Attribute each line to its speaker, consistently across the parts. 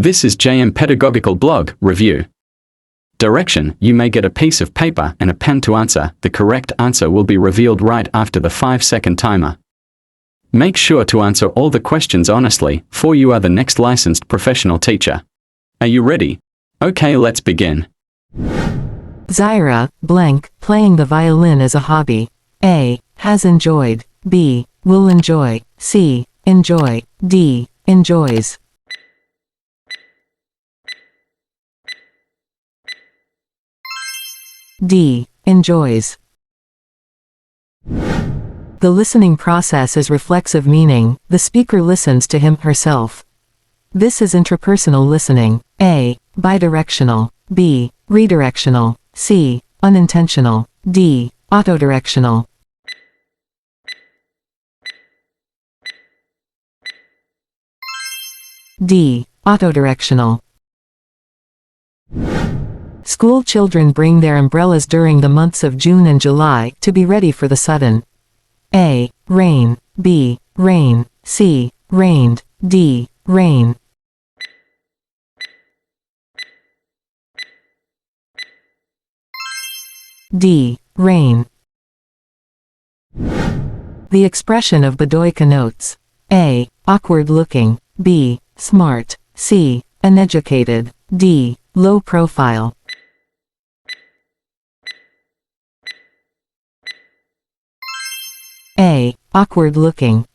Speaker 1: This is JM Pedagogical Blog Review. Direction: you may get a piece of paper and a pen to answer. The correct answer will be revealed right after the 5-second timer. Make sure to answer all the questions honestly, for you are the next licensed professional teacher. Are you ready? Okay, let's begin.
Speaker 2: Zaira, blank, playing the violin as a hobby. A. Has enjoyed. B. Will enjoy. C. Enjoy. D. Enjoys. D. Enjoys. The listening process is reflexive, meaning the speaker listens to him/herself. This is intrapersonal listening. A. Bidirectional. B. Redirectional. C. Unintentional. D. Autodirectional. D. Autodirectional. School children bring their umbrellas during the months of June and July to be ready for the sudden A. Rain. B. Rain. C. Rained. D. Rain. D. Rain. The expression of Bedoy connotes A. Awkward looking. B. Smart. C. Uneducated. D. Low profile. A. Awkward looking.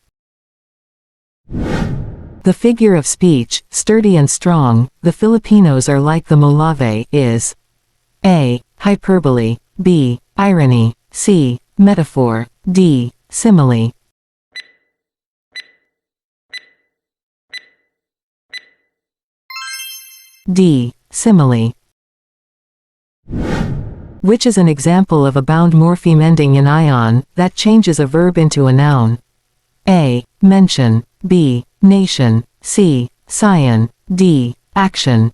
Speaker 2: The figure of speech, sturdy and strong, the Filipinos are like the Molave, is A. Hyperbole. B. Irony. C. Metaphor. D. Simile. D. Simile. Which is an example of a bound morpheme ending in ion that changes a verb into a noun. A. Mention. B. Nation. C. Scion. D. Action.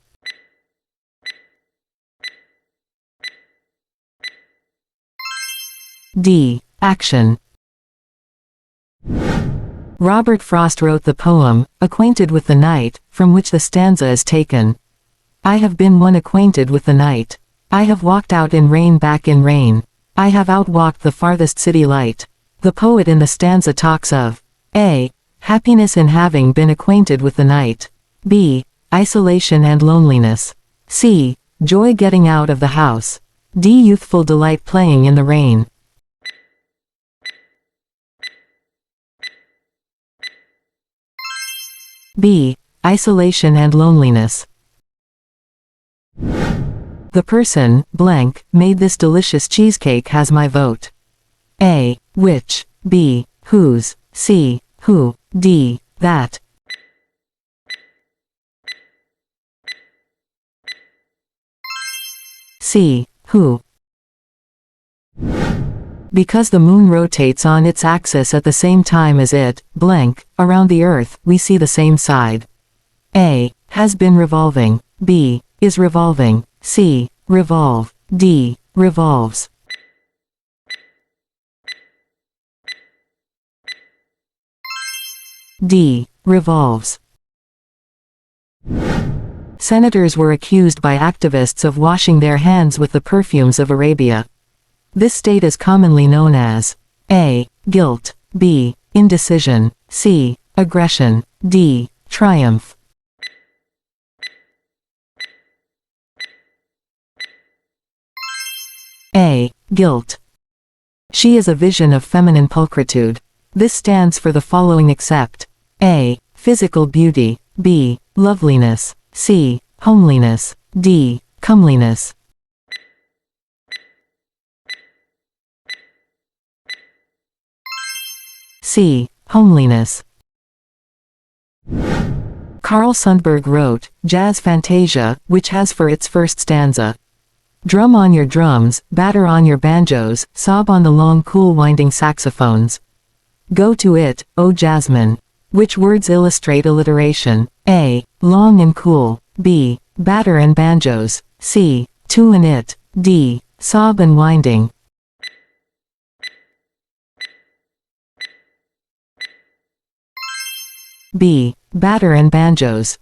Speaker 2: D. Action. Robert Frost wrote the poem, Acquainted with the Night, from which the stanza is taken. I have been one acquainted with the night. I have walked out in rain, back in rain. I have outwalked the farthest city light. The poet in the stanza talks of A. Happiness in having been acquainted with the night. B. Isolation and loneliness. C. Joy getting out of the house. D. Youthful delight playing in the rain. B. Isolation and loneliness. The person, blank, made this delicious cheesecake has my vote. A. Which. B. Whose. C. Who. D. That. C. Who. Because the moon rotates on its axis at the same time as it, blank, around the earth, we see the same side. A. Has been revolving. B. Is revolving. C. Revolve. D. Revolves. D. Revolves. Senators were accused by activists of washing their hands with the perfumes of Arabia. This state is commonly known as A. Guilt. B. Indecision. C. Aggression. D. Triumph. A. Guilt. She is a vision of feminine pulchritude. This stands for the following except A. Physical beauty. B. Loveliness. C. Homeliness. D. Comeliness. C. Homeliness. Carl Sundberg wrote Jazz Fantasia, which has for its first stanza, drum on your drums, batter on your banjos, sob on the long cool winding saxophones. Go to it, O Jasmine. Which words illustrate alliteration? A. Long and cool. B. Batter and banjos. C. Two and it. D. Sob and winding. B. Batter and banjos.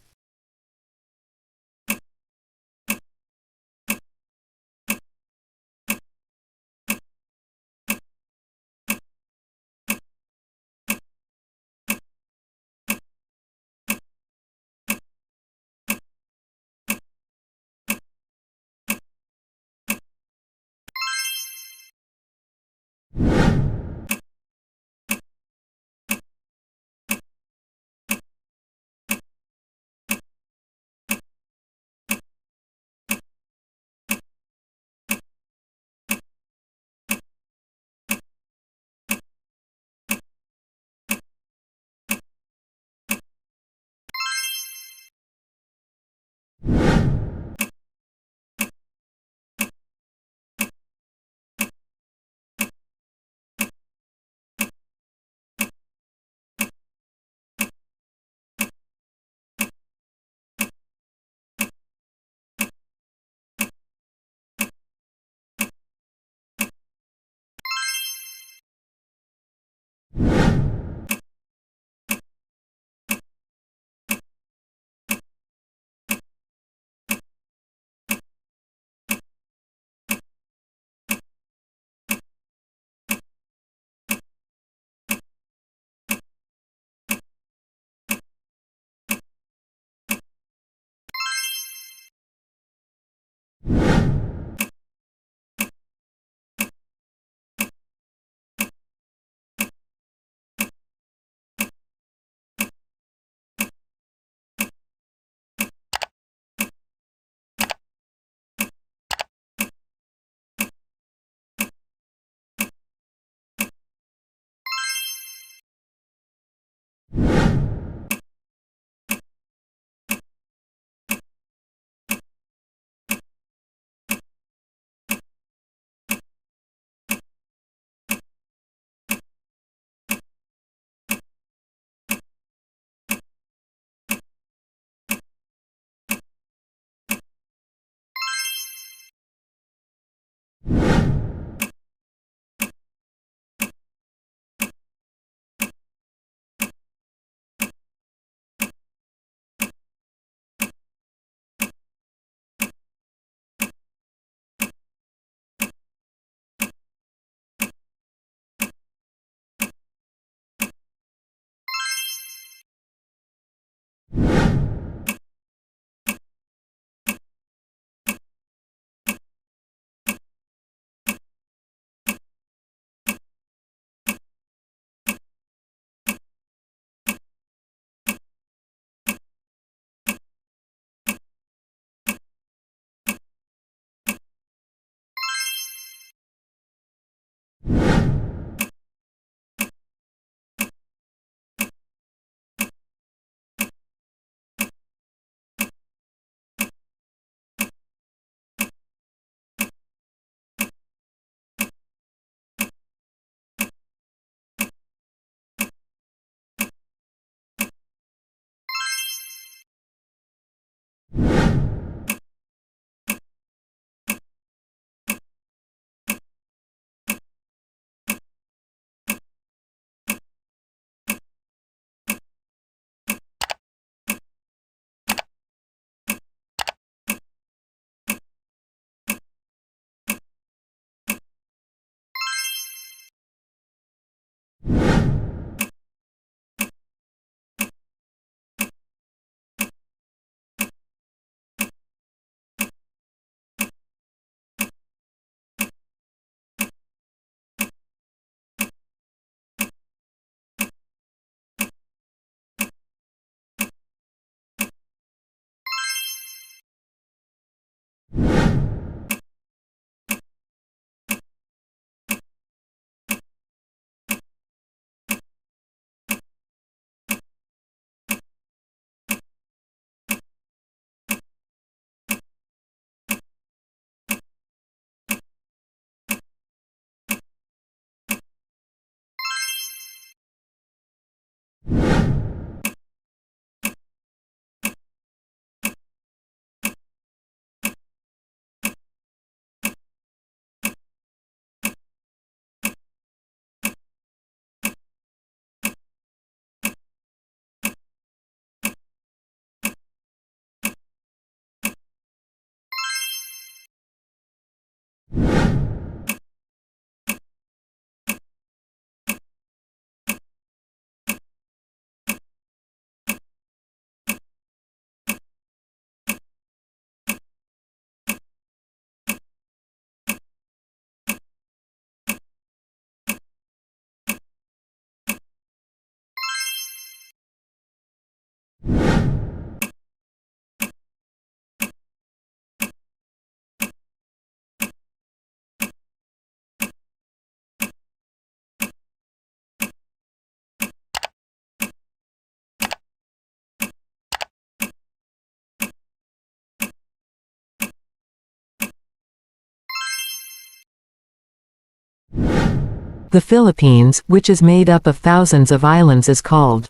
Speaker 2: The Philippines, which is made up of thousands of islands, is called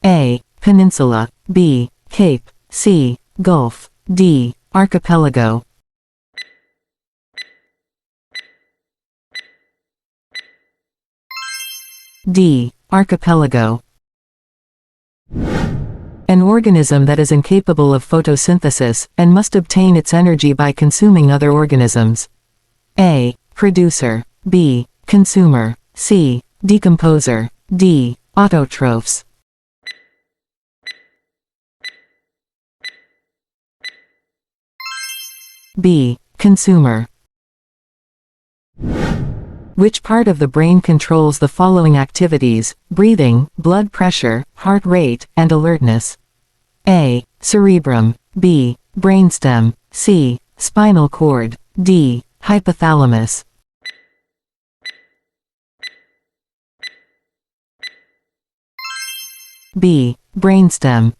Speaker 2: A. Peninsula, B. Cape, C. Gulf, D. Archipelago. D. Archipelago. An organism that is incapable of photosynthesis, and must obtain its energy by consuming other organisms. A. Producer, B. Consumer, C. Decomposer, D. Autotrophs. B. Consumer. Which part of the brain controls the following activities: breathing, blood pressure, heart rate, and alertness? A. Cerebrum, B. Brainstem, C. Spinal cord, D. Hypothalamus. B. Brainstem.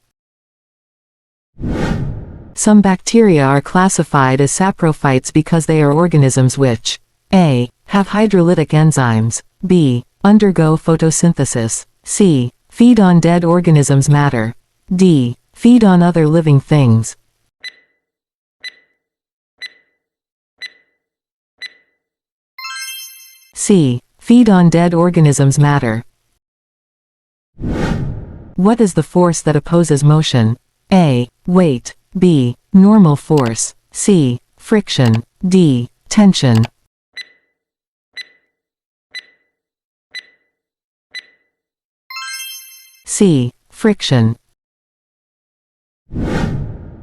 Speaker 2: Some bacteria are classified as saprophytes because they are organisms which A. Have hydrolytic enzymes, B. Undergo photosynthesis, C. Feed on dead organisms' matter, D. Feed on other living things. C. Feed on dead organisms' matter. What is the force that opposes motion? A. Weight, B. Normal force, C. Friction, D. Tension. C. Friction.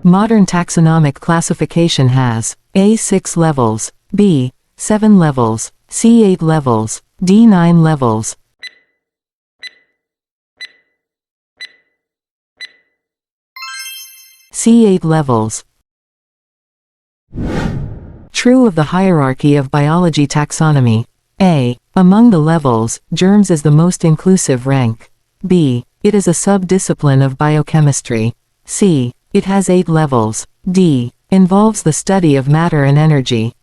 Speaker 2: Modern taxonomic classification has A. 6 levels, B. 7 levels, C. 8 levels, D. 9 levels. C. 8 levels. True of the hierarchy of biology taxonomy. A. Among the levels, germs is the most inclusive rank. B. It is a sub-discipline of biochemistry. C. It has 8 levels. D. Involves the study of matter and energy.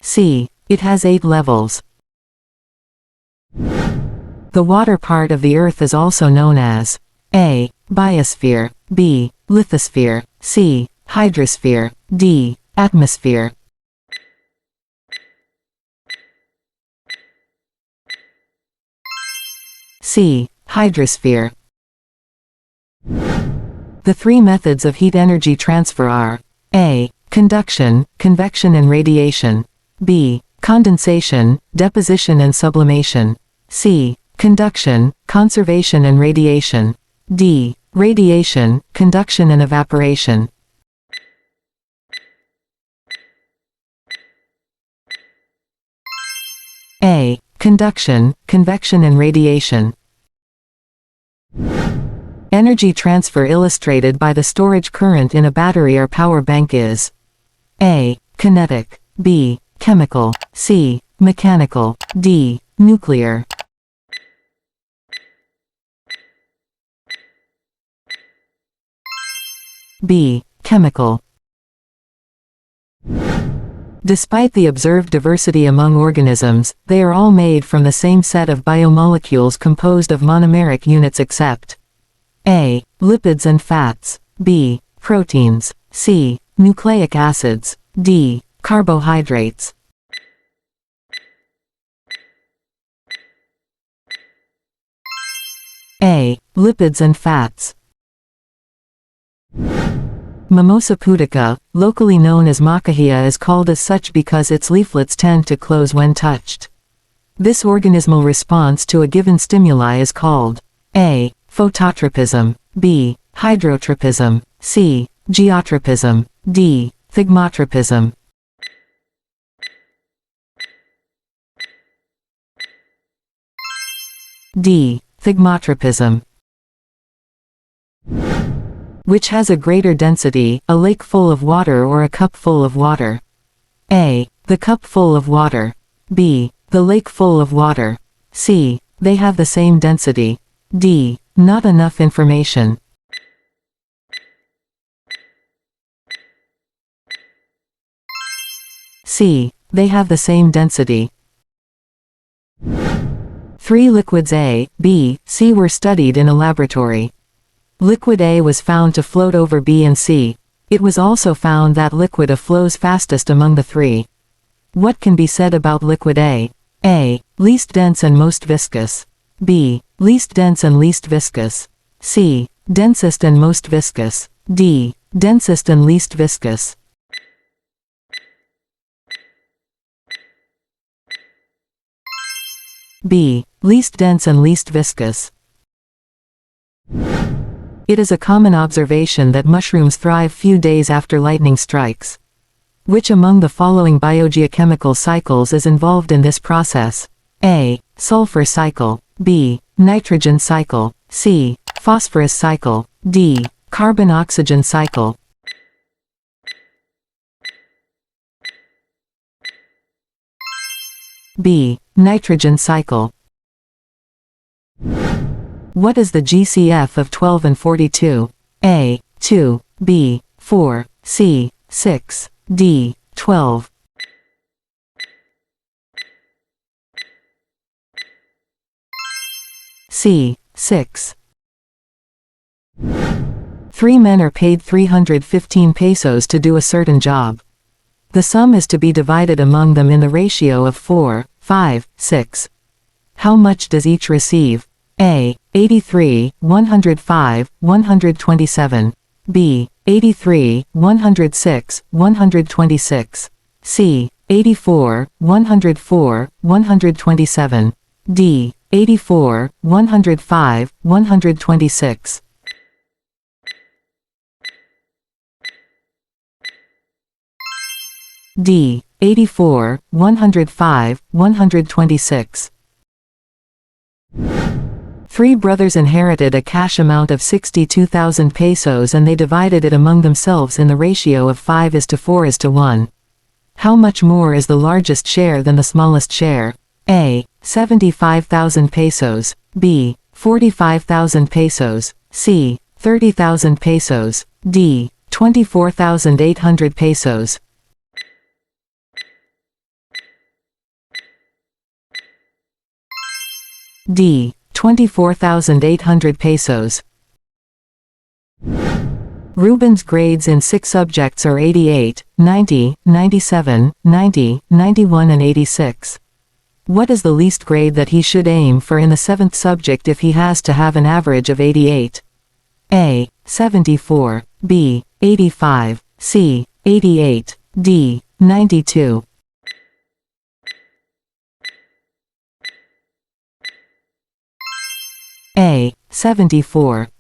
Speaker 2: C. It has 8 levels. The water part of the Earth is also known as A. Biosphere, B. Lithosphere, C. Hydrosphere, D. Atmosphere. C. Hydrosphere. The three methods of heat energy transfer are A. Conduction, convection and radiation, B. Condensation, deposition and sublimation, C. Conduction, conservation and radiation, D. Radiation, conduction and evaporation. A. Conduction, convection and radiation. Energy transfer illustrated by the storage current in a battery or power bank is A. Kinetic, B. Chemical, C. Mechanical, D. Nuclear. B. Chemical. Despite the observed diversity among organisms, they are all made from the same set of biomolecules composed of monomeric units except A. Lipids and fats, B. Proteins, C. Nucleic acids, D. Carbohydrates. A. Lipids and fats. Mimosa pudica, locally known as macahia, is called as such because its leaflets tend to close when touched. This organismal response to a given stimuli is called A. Phototropism, B. Hydrotropism, C. Geotropism, D. Thigmotropism. D. Thigmotropism. Which has a greater density, a lake full of water or a cup full of water? A. The cup full of water, B. The lake full of water, C. They have the same density, D. Not enough information. C. They have the same density. 3 liquids A, B, C were studied in a laboratory. Liquid A was found to float over B and C. It was also found that liquid A flows fastest among the 3. What can be said about liquid A? A. Least dense and most viscous. B. Least dense and least viscous. C. Densest and most viscous. D. Densest and least viscous. B. Least dense and least viscous. It is a common observation that mushrooms thrive few days after lightning strikes. Which among the following biogeochemical cycles is involved in this process? A. Sulfur cycle. B. Nitrogen cycle. C. Phosphorus cycle. D. Carbon-oxygen cycle. B. Nitrogen cycle. What is the GCF of 12 and 42? A. 2. B. 4. C. 6. D. 12. C. 6. 3 men are paid 315 pesos to do a certain job. The sum is to be divided among them in the ratio of 4, 5, 6. How much does each receive? A. 83, 105, 127. B. 83, 106, 126. C. 84, 104, 127. D. 84, 105, 126. D. 84, 105, 126. 3 brothers inherited a cash amount of 62,000 pesos and they divided it among themselves in the ratio of 5:4:1. How much more is the largest share than the smallest share? A. 75,000 pesos. B. 45,000 pesos. C. 30,000 pesos. D. 24,800 pesos. D. 24,800 pesos. Ruben's grades in 6 subjects are 88, 90, 97, 90, 91 and 86. What is the least grade that he should aim for in the 7th subject if he has to have an average of 88? A. 74. B. 85. C. 88. D. 92. A. 74.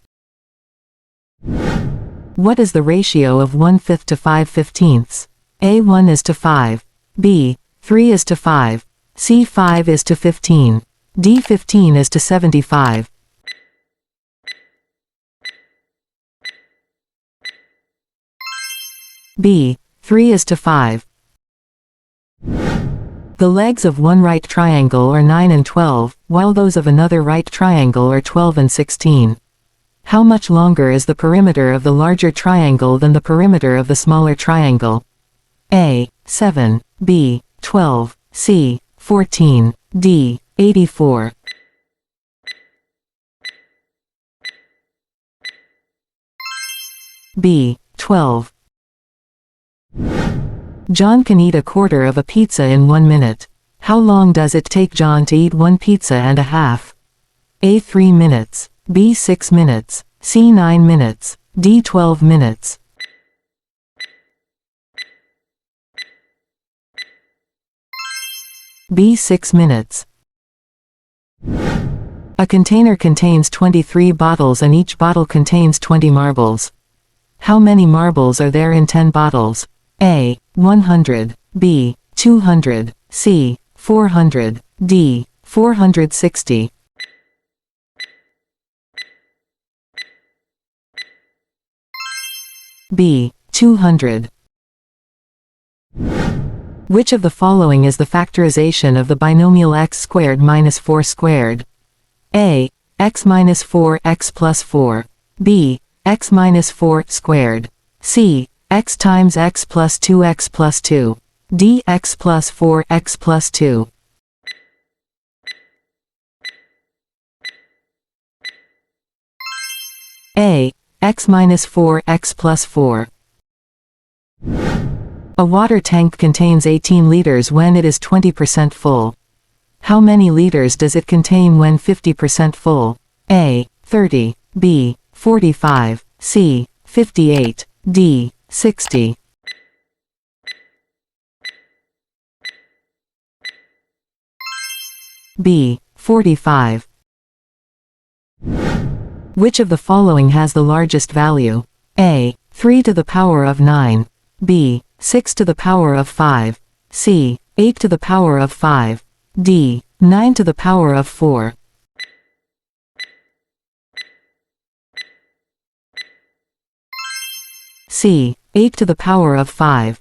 Speaker 2: What is the ratio of 1/5 to 5/15? A. 1:5. B. 3:5. C. 5:15. D. 15:75. B. 3:5. The legs of one right triangle are 9 and 12, while those of another right triangle are 12 and 16. How much longer is the perimeter of the larger triangle than the perimeter of the smaller triangle? A. 7. B. 12. C. 14. D. 84. B. 12. John can eat a quarter of a pizza in 1 minute. How long does it take John to eat 1 pizza and a half? A. 3 minutes. B. 6 minutes. C. 9 minutes. D. 12 minutes. B. 6 minutes. A container contains 23 bottles and each bottle contains 20 marbles. How many marbles are there in 10 bottles? A. 100. B. 200. C. 400. D. 460. B. 200. Which of the following is the factorization of the binomial x squared minus 4 squared? A. X minus 4 x plus 4. B. X minus 4 squared. C. X times x plus 2x plus 2. D x plus 4 x plus 2. A. X minus 4 x plus 4. A water tank contains 18 liters when it is 20% full. How many liters does it contain when 50% full? A. 30. B. 45. C. 58. D. 60. B. 45. Which of the following has the largest value? A. 3 to the power of 9. B. 6 to the power of 5. C. 8 to the power of 5. D. 9 to the power of 4. C. 8 to the power of 5.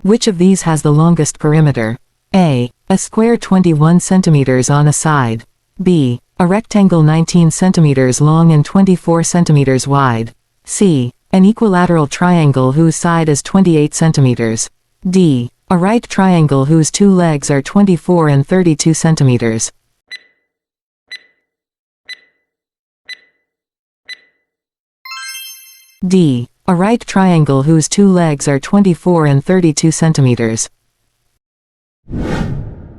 Speaker 2: Which of these has the longest perimeter? A. A square 21 centimeters on a side. B. A rectangle 19 centimeters long and 24 centimeters wide. C. An equilateral triangle whose side is 28 centimeters. D. A right triangle whose two legs are 24 and 32 centimeters. D. A right triangle whose two legs are 24 and 32 centimeters.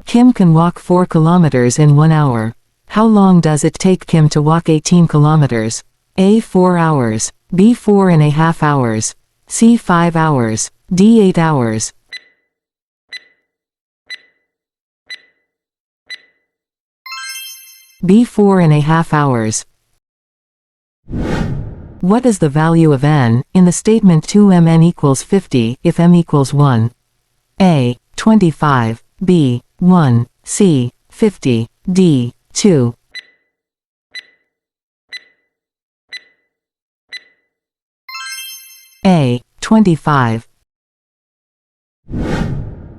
Speaker 2: Kim can walk 4 kilometers in 1 hour. How long does it take Kim to walk 18 kilometers? A. 4 hours. B. 4.5 hours. C. 5 hours. D. 8 hours. B. 4.5 hours. What is the value of n, in the statement 2mn equals 50, if m equals 1? A. 25. B. 1. C. 50. D. 2. A. 25.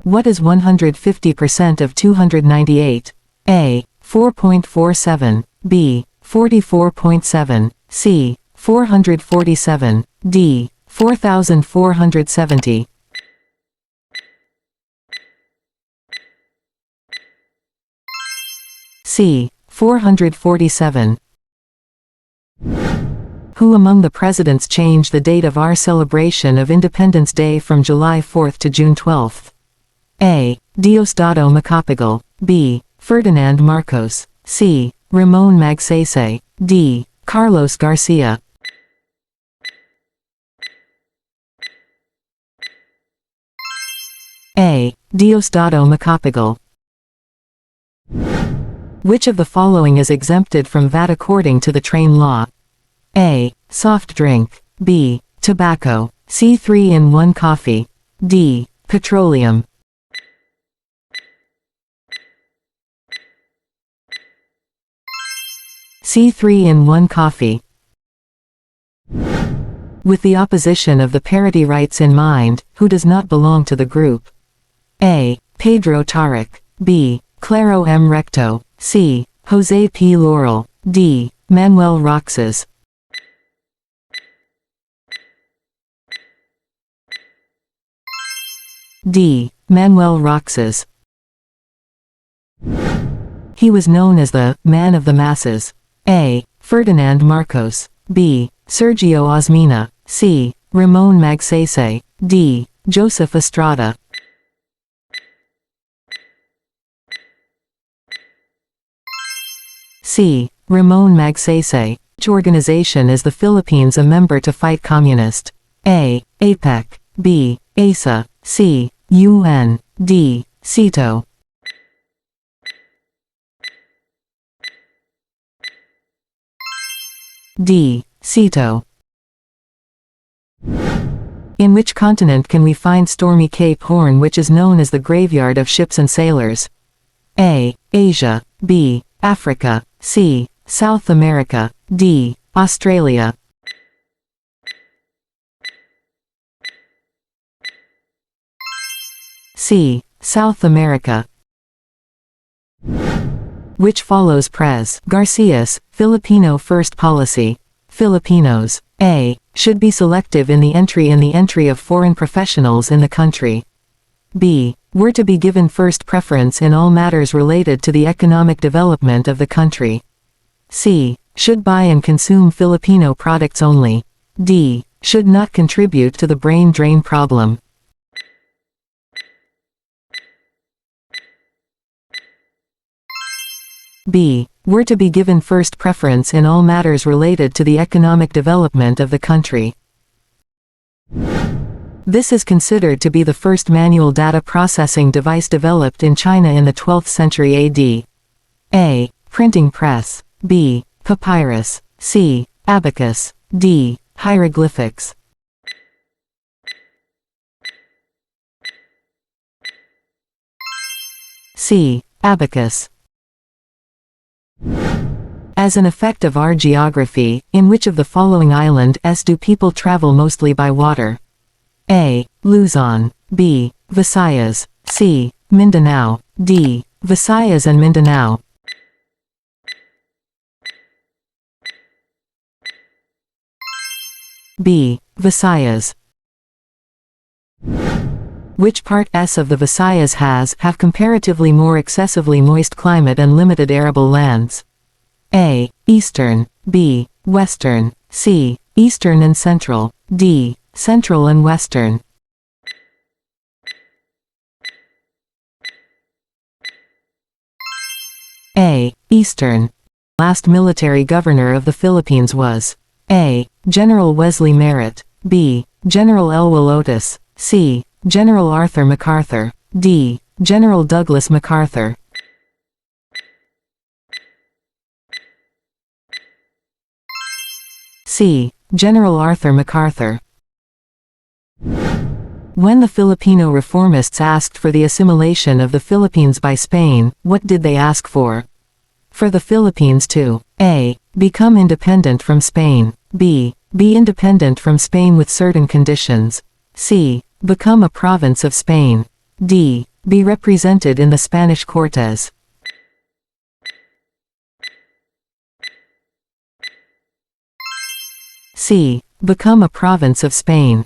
Speaker 2: What is 150% of 298? A. 4.47. B. 44.7. C. 447. D. 4470. C. 447. Who among the presidents changed the date of our celebration of Independence Day from July 4 to June 12? A. Diosdado Macapagal. B. Ferdinand Marcos. C. Ramon Magsaysay. D. Carlos Garcia. A. Diosdado Macapagal. Which of the following is exempted from VAT according to the train law? A. Soft drink. B. Tobacco. C. 3-in-1 coffee. D. Petroleum. C. 3-in-1 coffee. With the opposition of the parity rights in mind, who does not belong to the group? A. Pedro Tarek. B. Claro M. Recto. C. Jose P. Laurel. D. Manuel Roxas. D. Manuel Roxas. He was known as the man of the masses. A. Ferdinand Marcos. B. Sergio Osmina. C. Ramon Magsaysay. D. Joseph Estrada. C. Ramon Magsaysay. Which organization is the Philippines a member to fight communist? A. APEC. B. ASA. C. UN. D. CETO. D. CETO. In which continent can we find stormy Cape Horn, which is known as the graveyard of ships and sailors? A. Asia. B. Africa. C. South America. D. Australia. C. South America. Which follows Pres. Garcia's Filipino First policy? Filipinos. A. Should be selective in the entry of foreign professionals in the country. B. Were to be given first preference in all matters related to the economic development of the country. C. Should buy and consume Filipino products only. D. Should not contribute to the brain drain problem. B. Were to be given first preference in all matters related to the economic development of the country. This is considered to be the first manual data processing device developed in China in the 12th century AD. A. Printing press. B. Papyrus. C. Abacus. D. Hieroglyphics. C. Abacus. As an effect of our geography, in which of the following islands do people travel mostly by water? A. Luzon. B. Visayas. C. Mindanao. D. Visayas and Mindanao. B. Visayas. Which part of the Visayas have comparatively more excessively moist climate and limited arable lands? A. Eastern. B. Western. C. Eastern and Central. D. Central and Western. A. Eastern. Last military governor of the Philippines was A. General Wesley Merritt. B. General Elwell Otis. C. General Arthur MacArthur. D. General Douglas MacArthur. C. General Arthur MacArthur. When the Filipino reformists asked for the assimilation of the Philippines by Spain, what did they ask for? For the Philippines to A. Become independent from Spain. B. Be independent from Spain with certain conditions. C. Become a province of Spain. D. Be represented in the Spanish Cortes. C. Become a province of Spain.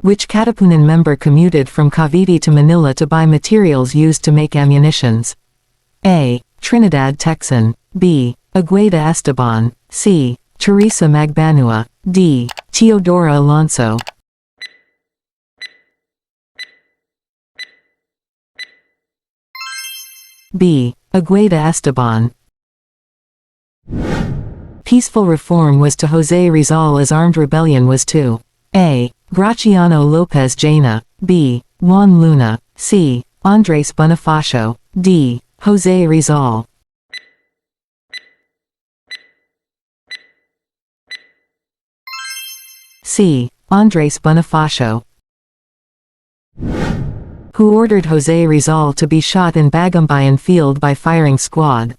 Speaker 2: Which Katipunan member commuted from Cavite to Manila to buy materials used to make ammunitions? A. Trinidad Texan. B. Agueda Esteban. C. Teresa Magbanua. D. Teodora Alonso. B. Agueda Esteban. Peaceful reform was to Jose Rizal as armed rebellion was to A. Graciano Lopez Jaena. B. Juan Luna. C. Andres Bonifacio. D. Jose Rizal. C. Andres Bonifacio. Who ordered Jose Rizal to be shot in Bagumbayan Field by firing squad?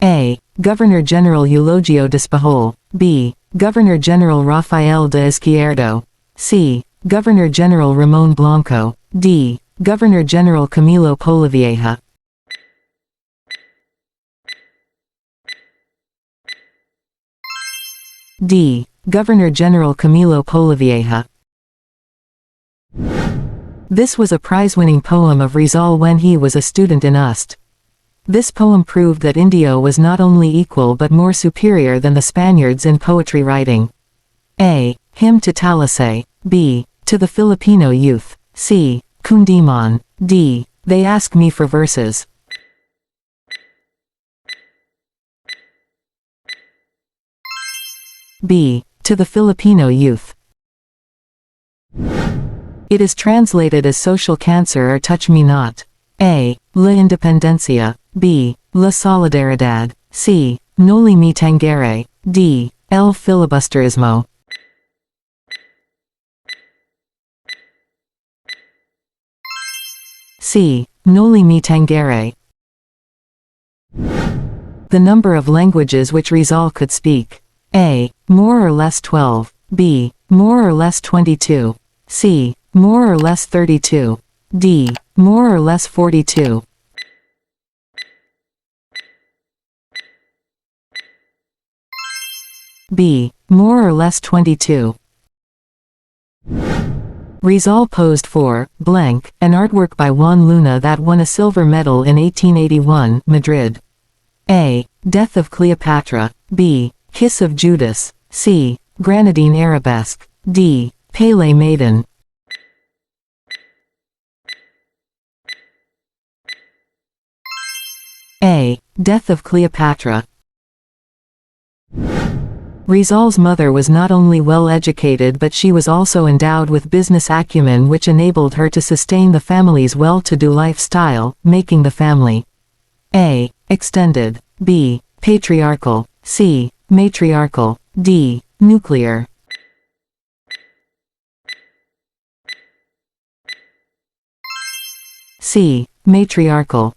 Speaker 2: A. Governor-General Eulogio Despajol. B. Governor-General Rafael de Izquierdo. C. Governor-General Ramon Blanco. D. Governor-General Camilo Polavieja. D. Governor-General Camilo Polavieja. This was a prize-winning poem of Rizal when he was a student in UST. This poem proved that Indio was not only equal but more superior than the Spaniards in poetry writing. A. Hymn to Talisay. B. To the Filipino youth. C. Kundiman. D. They ask me for verses. B. To the Filipino youth. It is translated as social cancer or touch me not. A. La Independencia. B. La Solidaridad. C. Noli me tangere. D. El filibusterismo. C. Noli me tangere. The number of languages which Rizal could speak. A. More or less 12. B. More or less 22. C. More or less 32. D. More or less 42. B. More or less 22. Rizal posed for blank, an artwork by Juan Luna that won a silver medal in 1881, Madrid. A. Death of Cleopatra. B. Kiss of Judas. C. Grenadine Arabesque. D. Pele Maiden. A. Death of Cleopatra. Rizal's mother was not only well educated but she was also endowed with business acumen which enabled her to sustain the family's well-to-do lifestyle, making the family A. Extended. B. Patriarchal. C. Matriarchal. D. Nuclear. C. Matriarchal.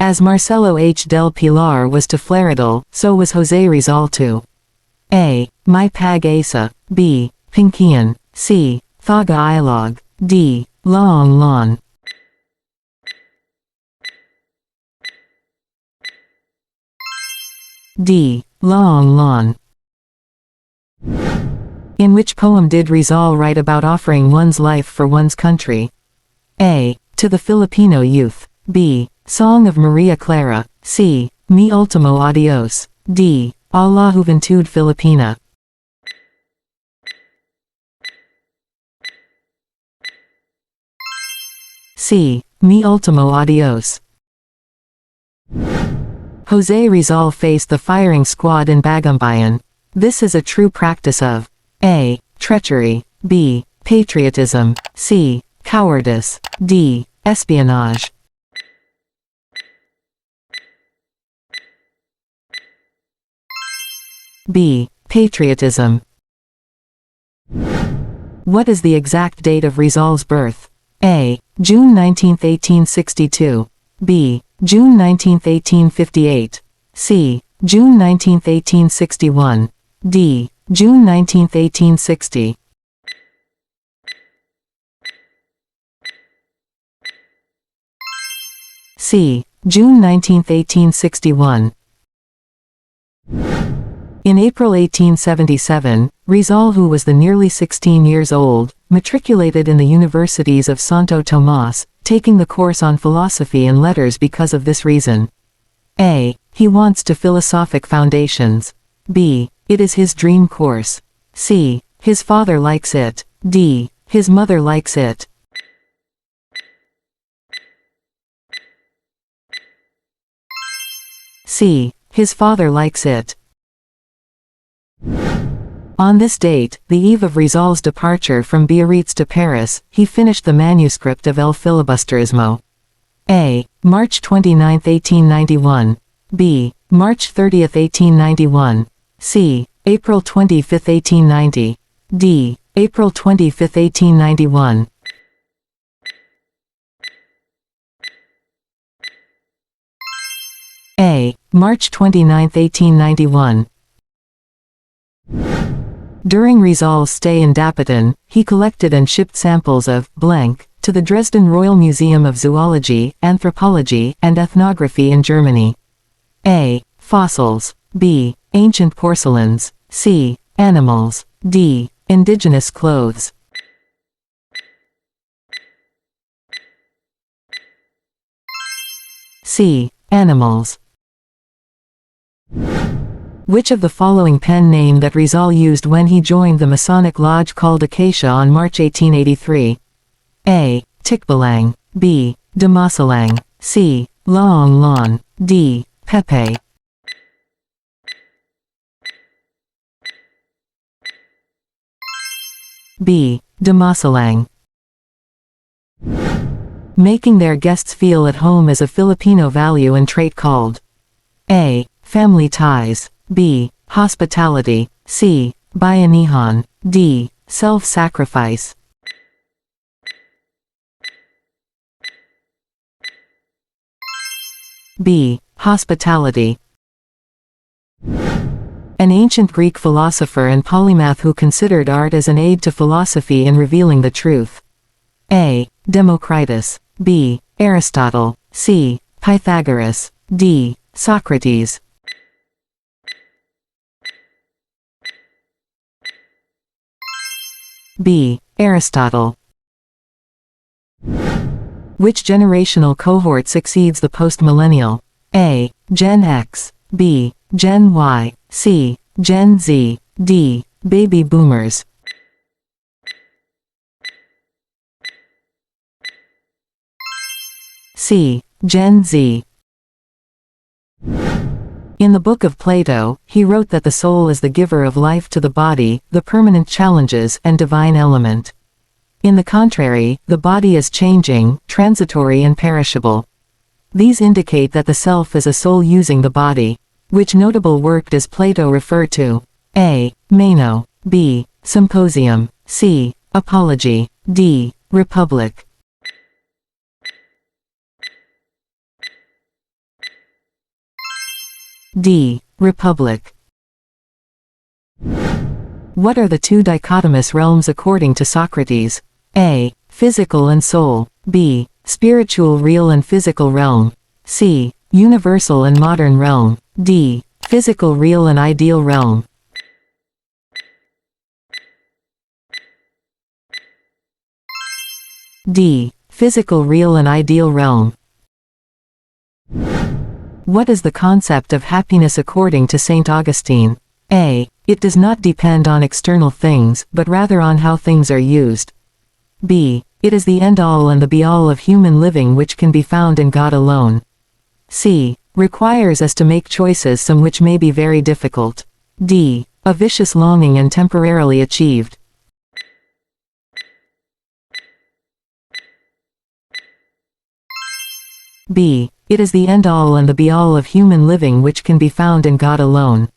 Speaker 2: As Marcelo H. del Pilar was to Flaridel, so was José Rizal to A. My Pag Asa. B. Pinkian. C. Thaga Ilog. D. Laong Lon. D. Laong Lon. In which poem did Rizal write about offering one's life for one's country? A. To the Filipino youth. B. Song of Maria Clara. C. Mi Ultimo Adios. D. A la Juventud Filipina. C. Mi Ultimo Adios. José Rizal faced the firing squad in Bagumbayan. This is a true practice of A. Treachery. B. Patriotism. C. Cowardice. D. Espionage. B. Patriotism. What is the exact date of Rizal's birth? A. June 19, 1862. B. June 19, 1858. C. June 19, 1861. D. June 19, 1860. C. June 19, 1861. In April 1877, Rizal, who was the nearly 16 years old, matriculated in the universities of Santo Tomas, taking the course on philosophy and letters because of this reason. A. He wants to philosophic foundations. B. It is his dream course. C. His father likes it. D. His mother likes it. C. His father likes it. On this date, the eve of Rizal's departure from Biarritz to Paris, he finished the manuscript of El Filibusterismo. A. March 29, 1891. B. March 30, 1891. C. April 25, 1890. D. April 25, 1891. A. March 29, 1891. During Rizal's stay in Dapitan, he collected and shipped samples of blank to the Dresden Royal Museum of Zoology, Anthropology, and Ethnography in Germany. A. Fossils. B. Ancient porcelains. C. Animals. D. Indigenous clothes. C. Animals. Which of the following pen name that Rizal used when he joined the Masonic lodge called Acacia on March 1883? A. Tikbalang. B. Damasalang. C. Laong Lon. D. Pepe. B. Damasalang. Making their guests feel at home is a Filipino value and trait called A. Family ties. B. Hospitality. C. Bayanihan. D. Self-sacrifice. B. Hospitality. An ancient Greek philosopher and polymath who considered art as an aid to philosophy in revealing the truth. A. Democritus. B. Aristotle. C. Pythagoras. D. Socrates. B. Aristotle. Which generational cohort succeeds the post-millennial? A. Gen X. B. Gen Y. C. Gen Z. D. Baby boomers. C. Gen Z. In the book of Plato, he wrote that the soul is the giver of life to the body, the permanent challenges and divine element. In the contrary, the body is changing, transitory and perishable. These indicate that the self is a soul using the body. Which notable work does Plato refer to? A. Meno. B. Symposium. C. Apology. D. Republic. D. Republic. What are the two dichotomous realms according to Socrates? A. Physical and soul. B. Spiritual real and physical realm. C. Universal and modern realm. D. Physical real and ideal realm. D. Physical real and ideal realm. What is the concept of happiness according to St. Augustine? A. It does not depend on external things, but rather on how things are used. B. It is the end-all and the be-all of human living which can be found in God alone. C. Requires us to make choices, some which may be very difficult. D. A vicious longing and temporarily achieved. B. It is the end-all and the be-all of human living which can be found in God alone.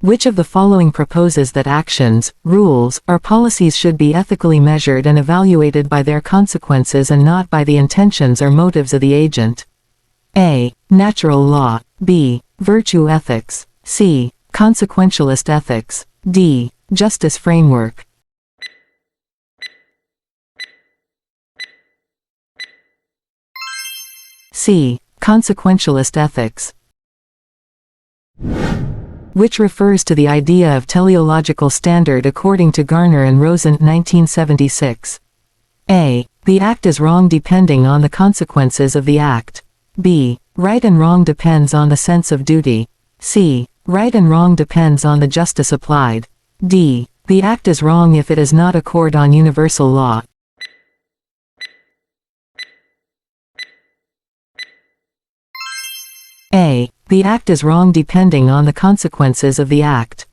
Speaker 2: Which of the following proposes that actions, rules, or policies should be ethically measured and evaluated by their consequences and not by the intentions or motives of the agent? A. Natural law. B. Virtue ethics. C. Consequentialist ethics. D. Justice framework. C. Consequentialist ethics. Which refers to the idea of teleological standard according to Garner and Rosen 1976. A. The act is wrong depending on the consequences of the act. B. Right and wrong depends on the sense of duty. C. Right and wrong depends on the justice applied. D. The act is wrong if it is not accord on universal law. A. The act is wrong depending on the consequences of the act.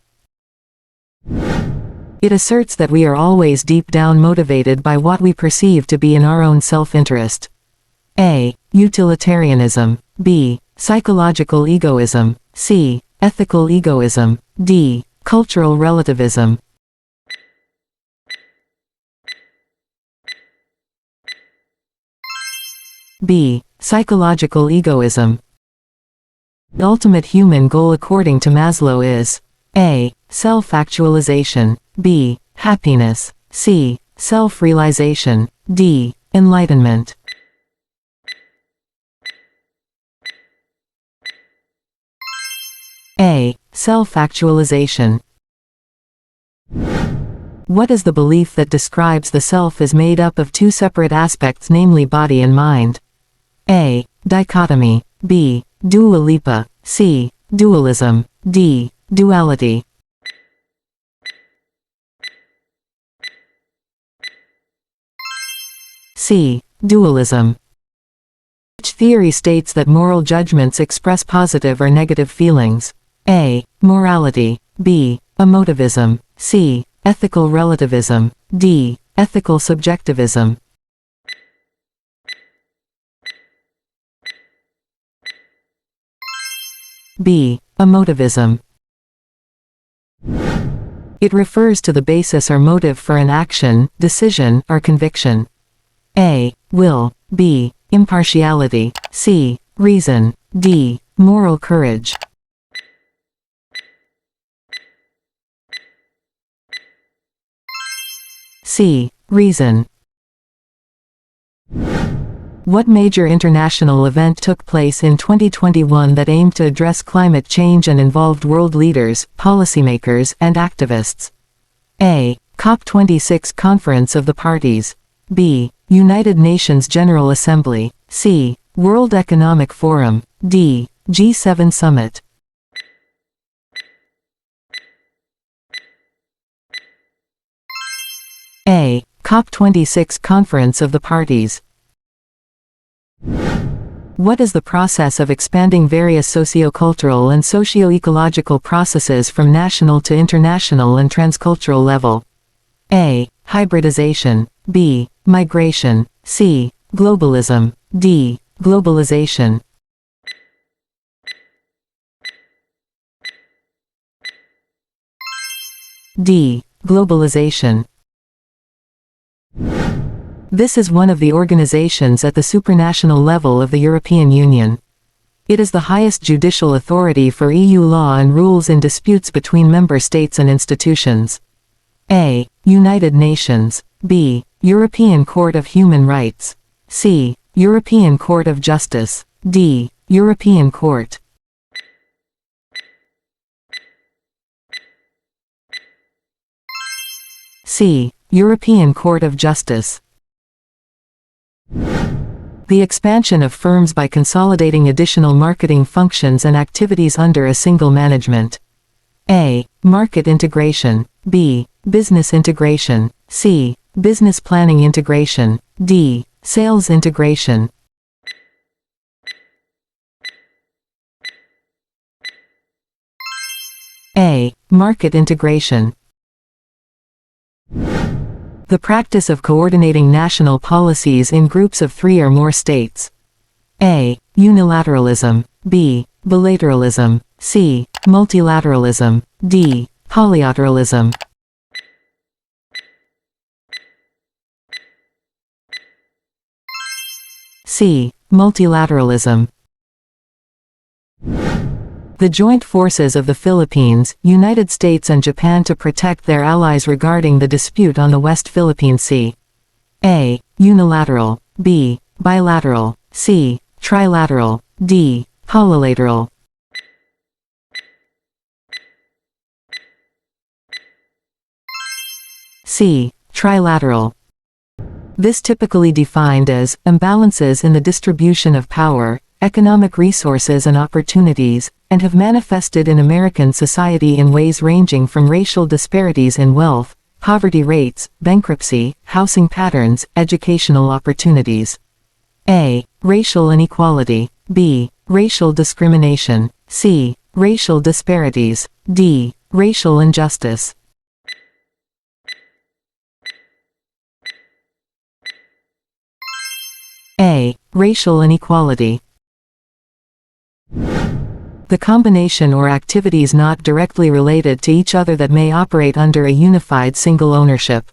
Speaker 2: It asserts that we are always deep down motivated by what we perceive to be in our own self-interest. A. Utilitarianism. B. Psychological egoism. C. Ethical egoism. D. Cultural relativism. B. Psychological egoism. The ultimate human goal according to Maslow is A. Self-actualization. B. Happiness. C. Self-realization. D. Enlightenment. A. Self-actualization. What is the belief that describes the self as made up of two separate aspects, namely body and mind? A. Dichotomy. B. Dua lipa. C. Dualism. D. Duality. C. Dualism. Which theory states that moral judgments express positive or negative feelings? A. Morality. B. Emotivism. C. Ethical relativism. D. Ethical subjectivism. B. Emotivism. It refers to the basis or motive for an action, decision, or conviction. A. Will. B. Impartiality. C. Reason. D. Moral courage. C. Reason. What major international event took place in 2021 that aimed to address climate change and involved world leaders, policymakers, and activists? A. COP26 Conference of the Parties. B. United Nations General Assembly. C. World Economic Forum. D. G7 Summit. A. COP26 Conference of the Parties. What is the process of expanding various socio-cultural and socio-ecological processes from national to international and transcultural level? A. Hybridization. B. Migration. C. Globalism. D. Globalization. D. Globalization. This is one of the organizations at the supranational level of the European Union. It is the highest judicial authority for EU law and rules in disputes between member states and institutions. A. United Nations. B. European Court of Human Rights. C. European Court of Justice. D. European Court. C. European Court of Justice. The expansion of firms by consolidating additional marketing functions and activities under a single management. A. Market integration. B. Business integration. C. Business planning integration. D. Sales integration. A. Market integration. The practice of coordinating national policies in groups of 3 or more states. A. Unilateralism. B. Bilateralism. C. Multilateralism. D. Polylateralism. C. Multilateralism. The joint forces of the Philippines, United States and Japan to protect their allies regarding the dispute on the West Philippine Sea. A. Unilateral. B. Bilateral. C. Trilateral. D. Polylateral. C. Trilateral. This typically defined as imbalances in the distribution of power, economic resources and opportunities, and have manifested in American society in ways ranging from racial disparities in wealth, poverty rates, bankruptcy, housing patterns, educational opportunities. A. Racial inequality. B. Racial discrimination. C. Racial disparities. D. Racial injustice. A. Racial inequality. The combination or activities not directly related to each other that may operate under a unified single ownership.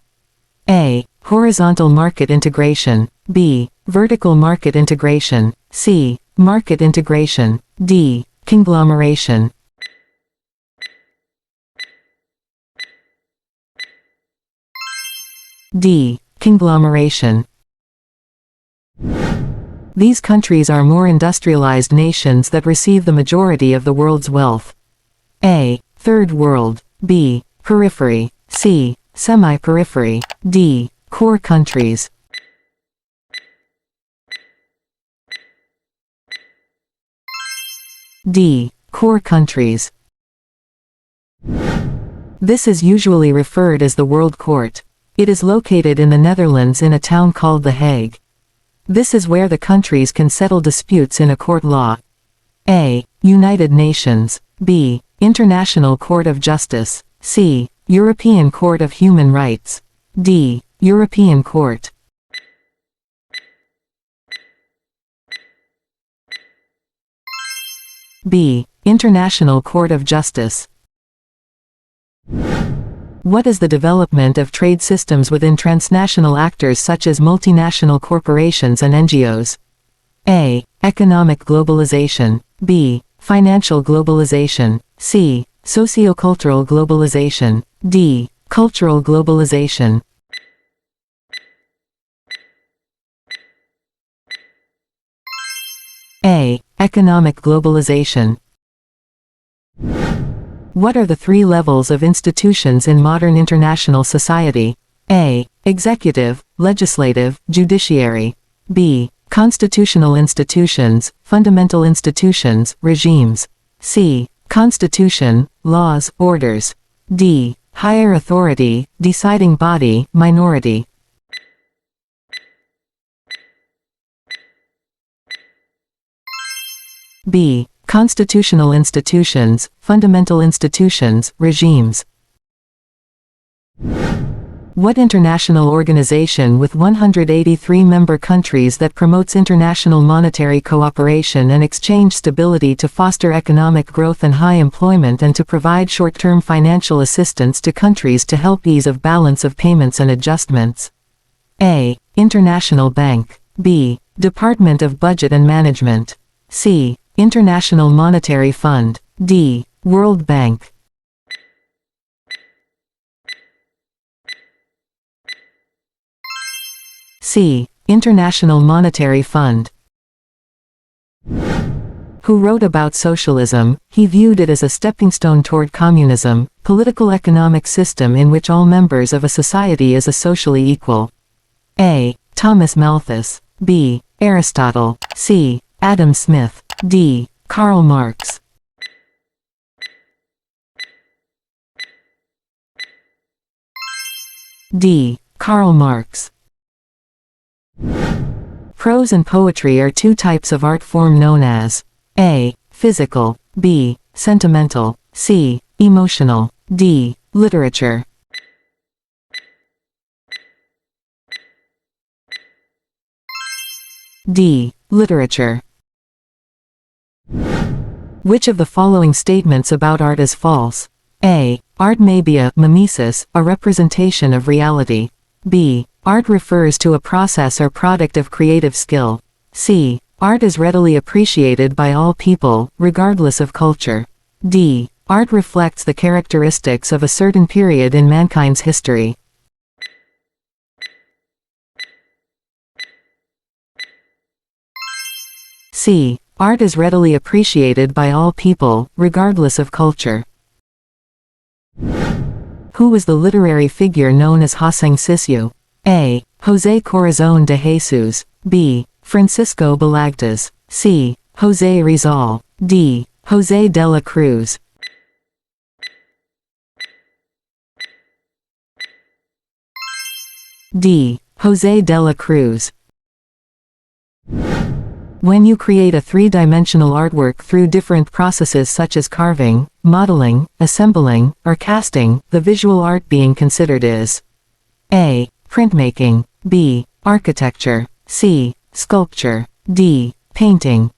Speaker 2: A. Horizontal market integration. B. Vertical market integration. C. Market integration. D. Conglomeration. D. Conglomeration. These countries are more industrialized nations that receive the majority of the world's wealth. A. Third world. B. Periphery. C. Semi-periphery. D. Core countries. D. Core countries. This is usually referred as the World Court. It is located in the Netherlands in a town called The Hague. This is where the countries can settle disputes in a court law. A. United Nations. B. International Court of Justice. C. European Court of Human Rights. D. European Court. B. International Court of Justice. What is the development of trade systems within transnational actors such as multinational corporations and NGOs? A. Economic globalization. B. Financial globalization. C. Sociocultural globalization. D. Cultural globalization. A. Economic globalization. What are the three levels of institutions in modern international society? A. Executive, legislative, judiciary. B. Constitutional institutions, fundamental institutions, regimes. C. Constitution, laws, orders. D. Higher authority, deciding body, minority. B. Constitutional institutions, fundamental institutions, regimes. What international organization with 183 member countries that promotes international monetary cooperation and exchange stability to foster economic growth and high employment and to provide short-term financial assistance to countries to help ease of balance of payments and adjustments? A. International Bank. B. Department of Budget and Management. C. International Monetary Fund. D. World Bank. C. International Monetary Fund. Who wrote about socialism? He viewed it as a stepping stone toward communism, political economic system in which all members of a society is socially equal. A. Thomas Malthus. B. Aristotle. C. Adam Smith. D. Karl Marx. D. Karl Marx. Prose and poetry are two types of art form known as A. Physical. B. Sentimental. C. Emotional. D. Literature. D. Literature. Which of the following statements about art is false? A. Art may be a mimesis, a representation of reality. B. Art refers to a process or product of creative skill. C. Art is readily appreciated by all people, regardless of culture. D. Art reflects the characteristics of a certain period in mankind's history. C. Art is readily appreciated by all people, regardless of culture. Who was the literary figure known as José Sisio? A. José Corazón de Jesus. B. Francisco Balagtas. C. José Rizal. D. José de la Cruz. D. José de la Cruz. When you create a three-dimensional artwork through different processes such as carving, modeling, assembling, or casting, the visual art being considered is A. Printmaking. B. Architecture. C. Sculpture. D. Painting.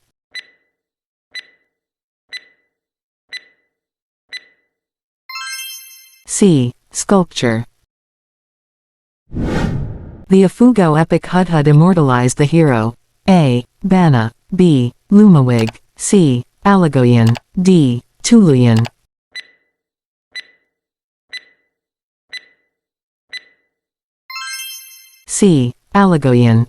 Speaker 2: C. Sculpture. The Ifugao epic Hudhud immortalized the hero A. Bana. B. Lumawig. C. Alagoyan. D. Tuluyan. C. Alagoyan.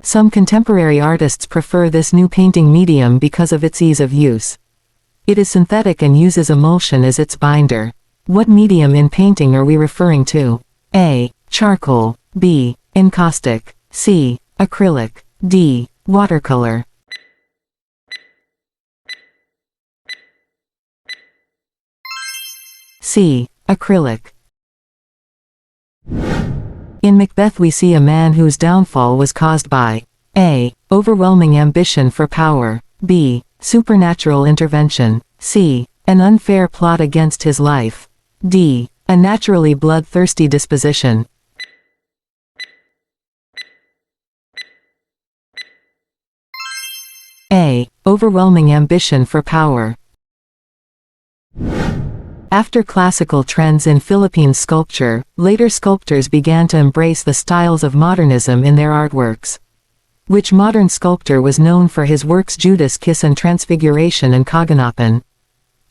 Speaker 2: Some contemporary artists prefer this new painting medium because of its ease of use. It is synthetic and uses emulsion as its binder. What medium in painting are we referring to? A. Charcoal. B. Encaustic. C. Acrylic. D. Watercolor. C. Acrylic. In Macbeth we see a man whose downfall was caused by A. Overwhelming ambition for power. B. Supernatural intervention. C. An unfair plot against his life. D. A naturally bloodthirsty disposition. A. Overwhelming ambition for power. After classical trends in Philippine sculpture, later sculptors began to embrace the styles of modernism in their artworks. Which modern sculptor was known for his works Judas Kiss and Transfiguration and Kaganapan?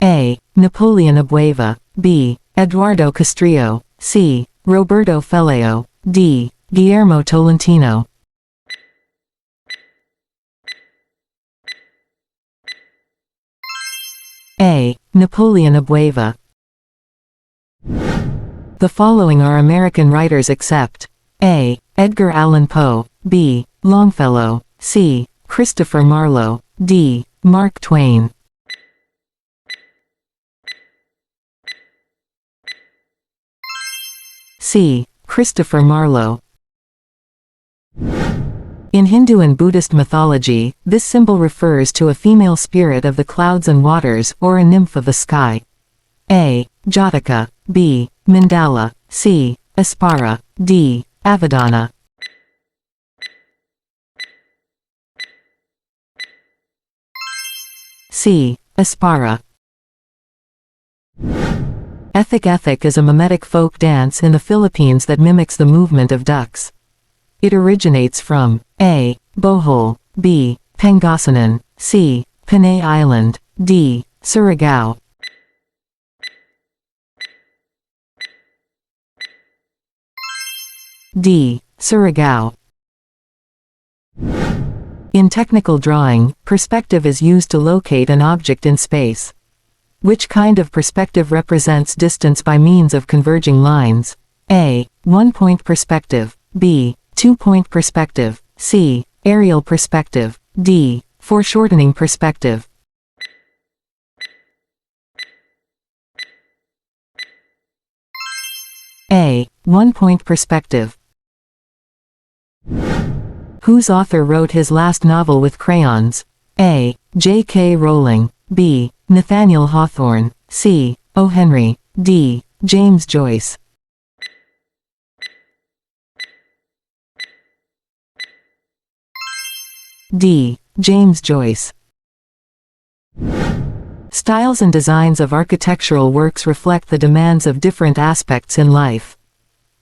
Speaker 2: A. Napoleon Abueva. B. Eduardo Castrillo. C. Roberto Felleo. D. Guillermo Tolentino. A. Napoleon Abueva. The following are American writers except A. Edgar Allan Poe, B. Longfellow, C. Christopher Marlowe, D. Mark Twain. C. Christopher Marlowe. In Hindu and Buddhist mythology, this symbol refers to a female spirit of the clouds and waters or a nymph of the sky. A. Jataka, B. Mandala, C. Aspara, D. Avadana. C. Aspara. Ethic is a mimetic folk dance in the Philippines that mimics the movement of ducks. It originates from A. Bohol, B. Pangasinan, C. Panay Island, D. Surigao. D. Surigao. In technical drawing, perspective is used to locate an object in space. Which kind of perspective represents distance by means of converging lines? A. 1-point perspective, B. 2-point perspective, C. Aerial perspective, D. Foreshortening perspective. A. 1-point perspective. Whose author wrote his last novel with crayons? A. J.K. Rowling, B. Nathaniel Hawthorne, C. O. Henry, D. James Joyce. D. James Joyce. Styles and designs of architectural works reflect the demands of different aspects in life.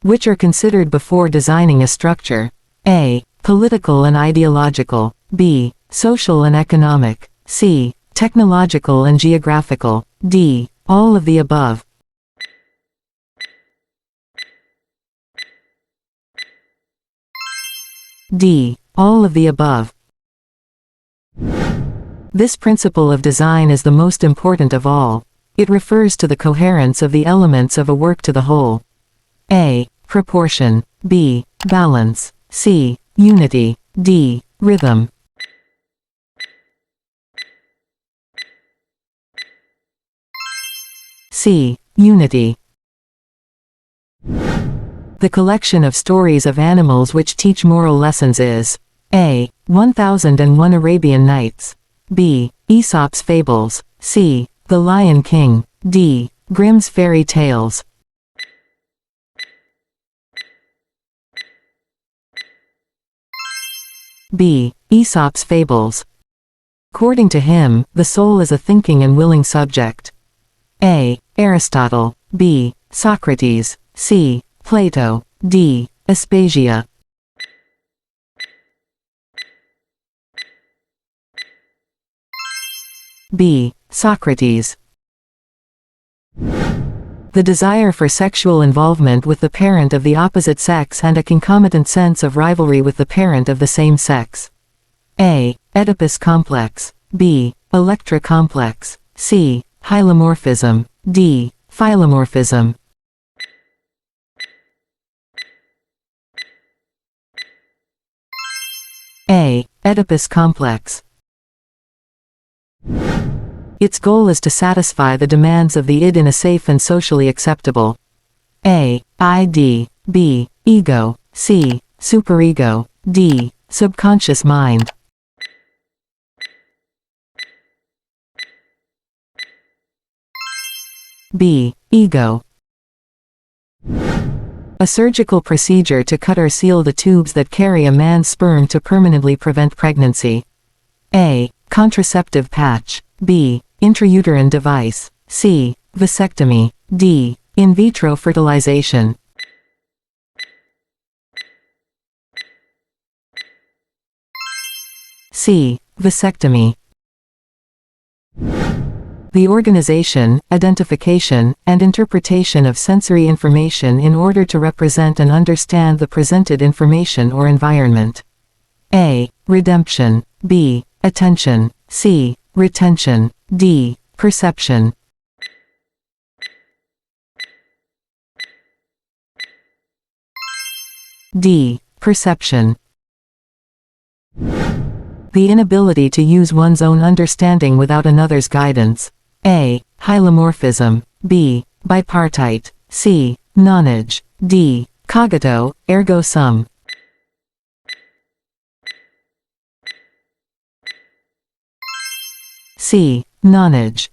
Speaker 2: Which are considered before designing a structure? A. Political and ideological, B. Social and economic, C. Technological and geographical, D. All of the above. D. All of the above. This principle of design is the most important of all. It refers to the coherence of the elements of a work to the whole. A. Proportion, B. Balance, C. Unity, D. Rhythm. C. Unity. The collection of stories of animals which teach moral lessons is A. 1001 Arabian Nights, B. Aesop's Fables, C. The Lion King, D. Grimm's Fairy Tales. B. Aesop's Fables. According to him, the soul is a thinking and willing subject. A. Aristotle, B. Socrates, C. Plato, D. Aspasia. B. Socrates. The desire for sexual involvement with the parent of the opposite sex and a concomitant sense of rivalry with the parent of the same sex. A. Oedipus complex, B. Electra complex, C. Hylomorphism, D. Philomorphism. A. Oedipus complex. Its goal is to satisfy the demands of the id in a safe and socially acceptable A. ID, B. Ego, C. Superego, D. Subconscious mind. B. Ego. A surgical procedure to cut or seal the tubes that carry a man's sperm to permanently prevent pregnancy. A. Contraceptive patch, B. Intrauterine device, C. Vasectomy, D. In vitro fertilization. C. Vasectomy. The organization, identification, and interpretation of sensory information in order to represent and understand the presented information or environment. A. Redemption, B. Attention, C. Retention, D. Perception. D. Perception. The inability to use one's own understanding without another's guidance. A. Hylomorphism. B. Bipartite. C. Nonage. D. Cogito, ergo sum. C. Nonage.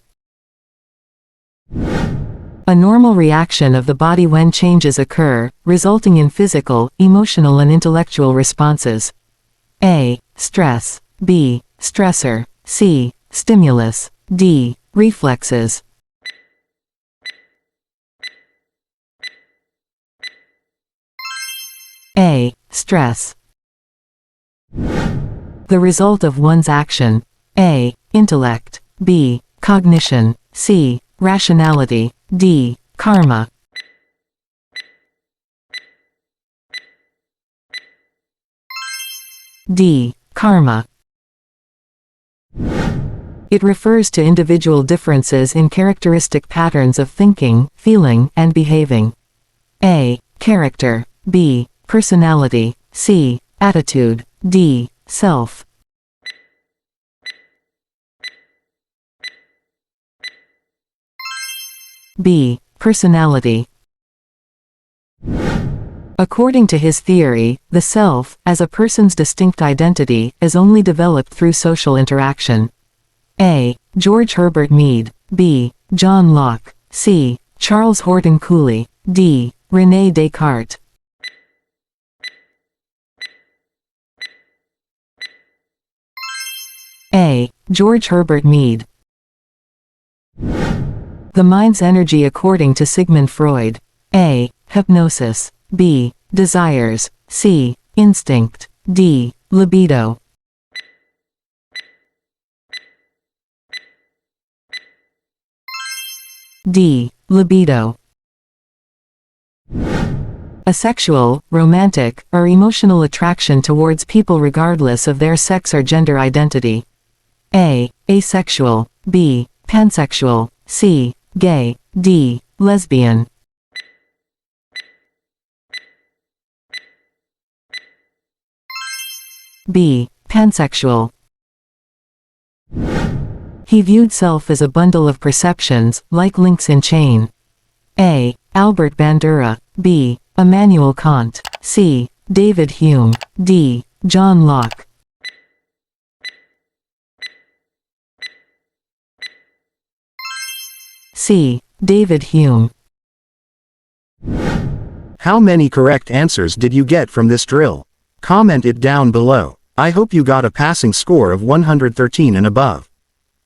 Speaker 2: A normal reaction of the body when changes occur, resulting in physical, emotional and intellectual responses. A. Stress. B. Stressor. C. Stimulus. D. Reflexes. A. Stress. The result of one's action. A. Intellect. B. Cognition. C. Rationality. D. Karma. D. Karma. It refers to individual differences in characteristic patterns of thinking, feeling, and behaving. A. Character. B. Personality. C. Attitude. D. Self. B. Personality. According to his theory, the self, as a person's distinct identity, is only developed through social interaction. A. George Herbert Mead. B. John Locke. C. Charles Horton Cooley. D. René Descartes. A. George Herbert Mead. The mind's energy according to Sigmund Freud. A. Hypnosis. B. Desires. C. Instinct. D. Libido. D. Libido. A sexual, romantic, or emotional attraction towards people regardless of their sex or gender identity. A. Asexual. B. Pansexual. C. Gay. D. Lesbian. B. Pansexual. He viewed self as a bundle of perceptions, like links in chain. A. Albert Bandura. B. Immanuel Kant. C. David Hume. D. John Locke. C. David Hume.
Speaker 3: How many correct answers did you get from this drill? Comment it down below. I hope you got a passing score of 113 and above.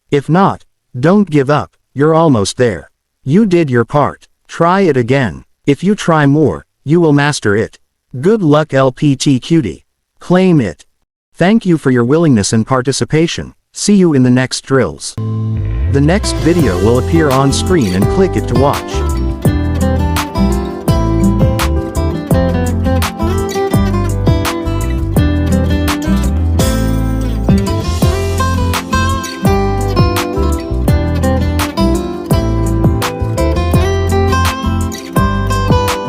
Speaker 3: If not, don't give up, you're almost there. You did your part. Try it again. If you try more, you will master it. Good luck LPT cutie. Claim it. Thank you for your willingness and participation. See you in the next drills. The next video will appear on screen and click it to watch.